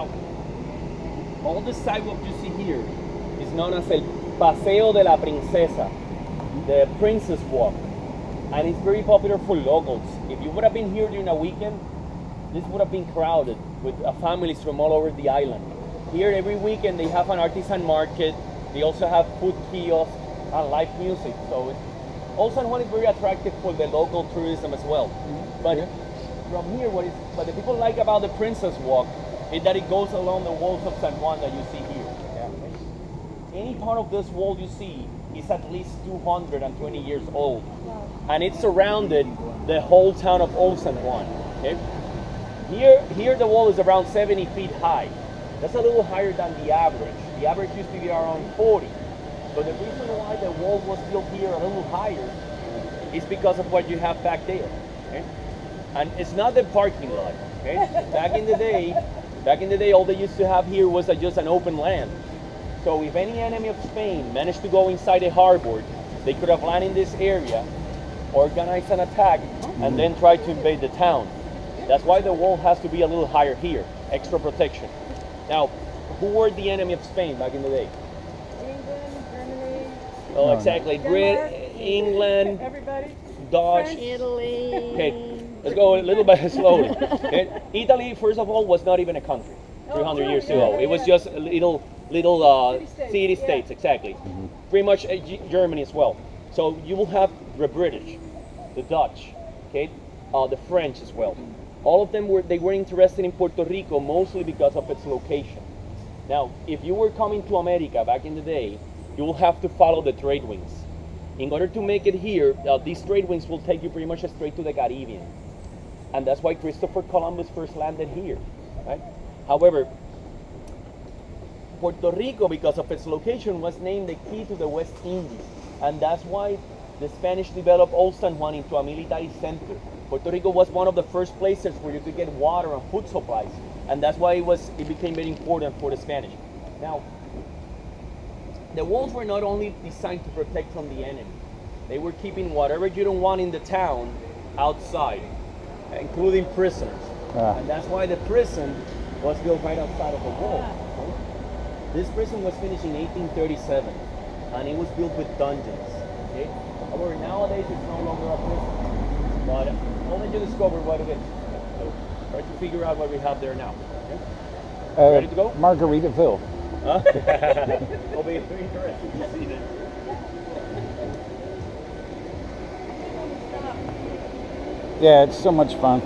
Now, all the sidewalk you see here is known as el Paseo de la Princesa, the Princess Walk, and it's very popular for locals. If you would have been here during a weekend, this would have been crowded with families from all over the island. Here every weekend they have an artisan market. They also have food kiosks and live music. So Old San Juan is very attractive for the local tourism as well. But from here, what the people like about the Princess Walk is that it goes along the walls of San Juan that you see here. Any part of this wall you see is at least 220 years old. And it surrounded the whole town of Old San Juan. Okay? Here the wall is around 70 feet high. That's a little higher than the average. The average used to be around 40. But the reason why the wall was built here a little higher is because of what you have back there. Okay? And it's not the parking lot. Okay? Back in the day, all they used to have here was just an open land. So if any enemy of Spain managed to go inside the harbor, they could have landed in this area, organized an attack, and then try to invade the town. That's why the wall has to be a little higher here, extra protection. Now, who were the enemy of Spain back in the day? England, Germany. Well, exactly. Brit, England, everybody. Dutch, French. Italy. Okay, let's go a little bit slowly. Okay? Italy, first of all, was not even a country 300 years ago. It was just a little city states, exactly. Pretty much Germany as well. So you will have the British, the Dutch, okay, the French as well. All of them were interested in Puerto Rico mostly because of its location. Now, if you were coming to America back in the day, you will have to follow the trade winds. In order to make it here, these trade winds will take you pretty much straight to the Caribbean. And that's why Christopher Columbus first landed here, right? However, Puerto Rico, because of its location, was named the key to the West Indies. And that's why the Spanish developed Old San Juan into a military center. Puerto Rico was one of the first places where you could get water and food supplies. And that's why it became very important for the Spanish. Now, the walls were not only designed to protect from the enemy. They were keeping whatever you don't want in the town outside, including prisoners. And that's why the prison was built right outside of the wall. This prison was finished in 1837, and it was built with dungeons. Okay? However, nowadays it's no longer a prison. But I'll let you discover what it is. So try to figure out what we have there now. Okay? Ready to go? Margaritaville. Huh? It'll be very interesting to see this. Yeah, it's so much fun.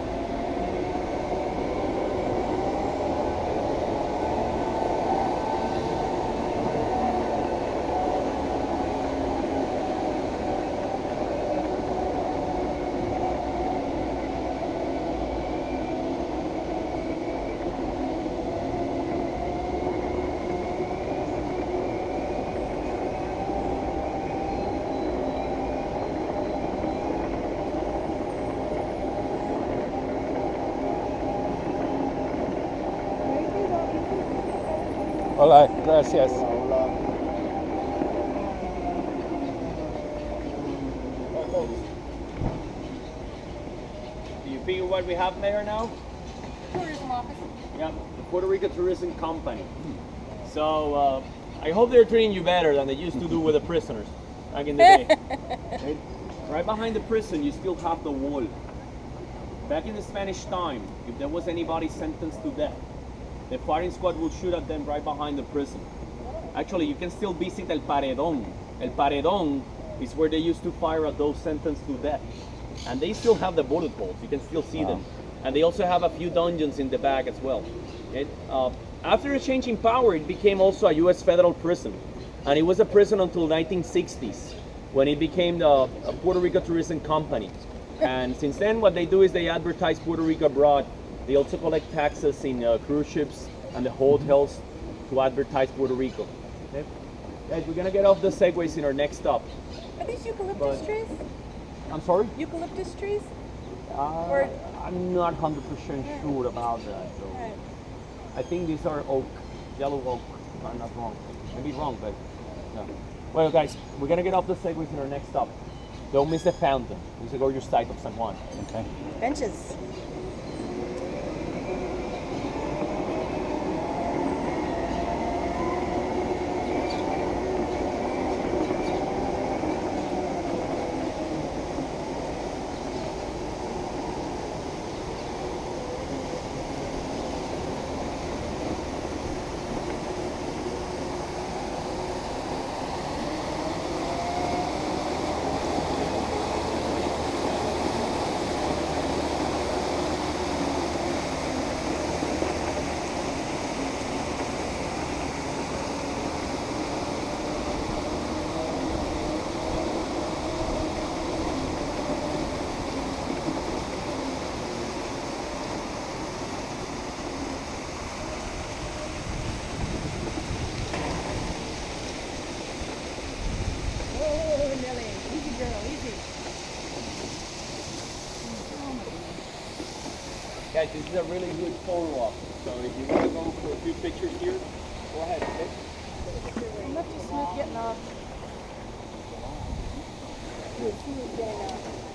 Hola, gracias. Do you figure what we have there now? Tourism office. Yeah, the Puerto Rico Tourism Company. So I hope they're treating you better than they used to do with the prisoners back in the day. Right behind the prison, you still have the wall. Back in the Spanish time, if there was anybody sentenced to death, the firing squad will shoot at them right behind the prison. Actually, you can still visit El Paredón. El Paredón is where they used to fire at those sentenced to death. And they still have the bullet holes. You can still see them. And they also have a few dungeons in the back as well. After a change in power, it became also a U.S. federal prison. And it was a prison until 1960s, when it became the Puerto Rico Tourism Company. And since then, what they do is they advertise Puerto Rico abroad. They also collect taxes in cruise ships and the hotels to advertise Puerto Rico. Okay? Guys, we're gonna get off the Segways in our next stop. Are these eucalyptus trees? I'm sorry? Eucalyptus trees? I'm not 100% sure about that. So. Right. I think these are oak, yellow oak, if I'm not wrong. Maybe wrong, but no. Well, guys, we're gonna get off the Segways in our next stop. Don't miss the fountain. It's a gorgeous sight of San Juan. Okay. Benches. Guys, this is a really good phone walk. So if you want to go for a few pictures here, go ahead. Okay? I'm not too smooth getting off. Too smooth getting off.